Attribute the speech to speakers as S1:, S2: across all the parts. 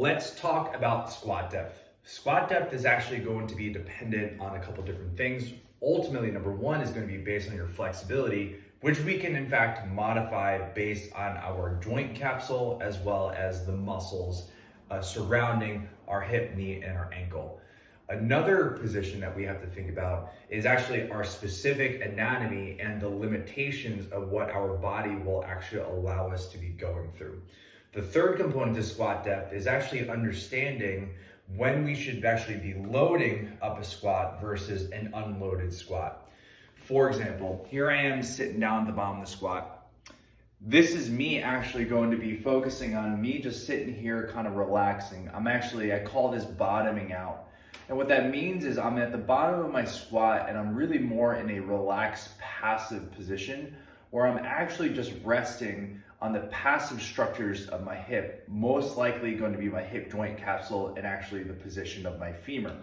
S1: Let's talk about squat depth. Squat depth is actually going to be dependent on a couple different things. Ultimately, number one is going to be based on your flexibility, which we can in fact modify based on our joint capsule as well as the muscles surrounding our hip, knee, and our ankle. Another position that we have to think about is actually our specific anatomy and the limitations of what our body will actually allow us to be going through. The third component to squat depth is actually understanding when we should actually be loading up a squat versus an unloaded squat. For example, here I am sitting down at the bottom of the squat. This is me actually going to be focusing on me just sitting here kind of relaxing. I call this bottoming out. And what that means is I'm at the bottom of my squat and I'm really more in a relaxed passive position where I'm actually just resting on the passive structures of my hip, most likely going to be my hip joint capsule and actually the position of my femur.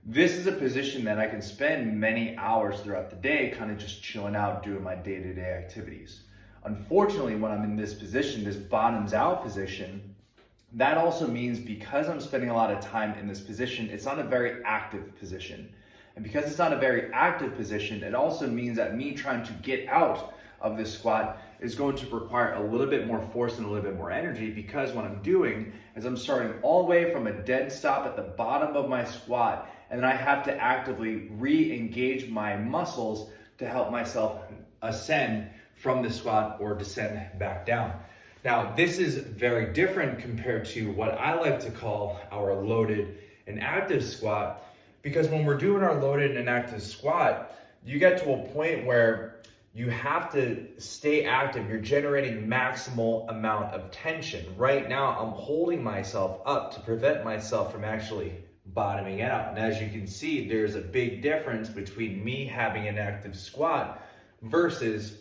S1: This is a position that I can spend many hours throughout the day kind of just chilling out doing my day-to-day activities. Unfortunately, when I'm in this position, this bottoms out position, that also means because I'm spending a lot of time in this position, it's not a very active position. And because it's not a very active position, it also means that me trying to get out of this squat is going to require a little bit more force and a little bit more energy, because what I'm doing is I'm starting all the way from a dead stop at the bottom of my squat, and then I have to actively re-engage my muscles to help myself ascend from the squat or descend back down. Now, this is very different compared to what I like to call our loaded and active squat, because when we're doing our loaded and active squat, you get to a point where you have to stay active. You're generating maximal amount of tension. Right now, I'm holding myself up to prevent myself from actually bottoming out. And as you can see, there's a big difference between me having an active squat versus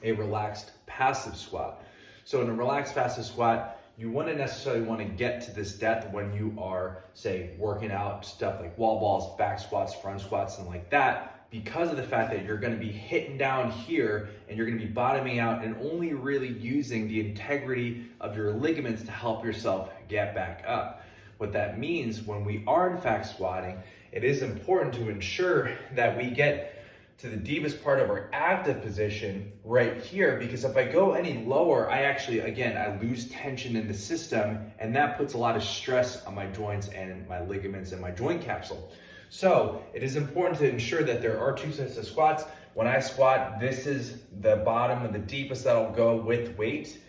S1: a relaxed passive squat. So in a relaxed passive squat, you wouldn't necessarily want to get to this depth when you are, say, working out stuff like wall balls, back squats, front squats, and like that, because of the fact that you're going to be hitting down here and you're going to be bottoming out and only really using the integrity of your ligaments to help yourself get back up. What that means when we are in fact squatting, it is important to ensure that we get to the deepest part of our active position right here, because if I go any lower, I lose tension in the system, and that puts a lot of stress on my joints and my ligaments and my joint capsule. So it is important to ensure that there are two sets of squats. When I squat, this is the bottom and the deepest that I'll go with weight.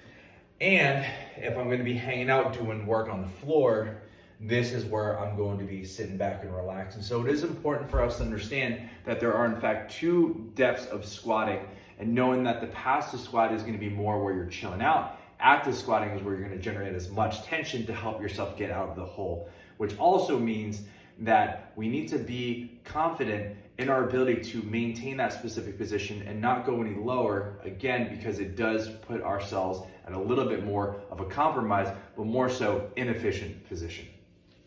S1: And if I'm going to be hanging out doing work on the floor, this is where I'm going to be sitting back and relaxing. So it is important for us to understand that there are in fact two depths of squatting, and knowing that the passive squat is going to be more where you're chilling out. Active squatting is where you're going to generate as much tension to help yourself get out of the hole, which also means that we need to be confident in our ability to maintain that specific position and not go any lower, again, because it does put ourselves at a little bit more of a compromise, but more so inefficient position.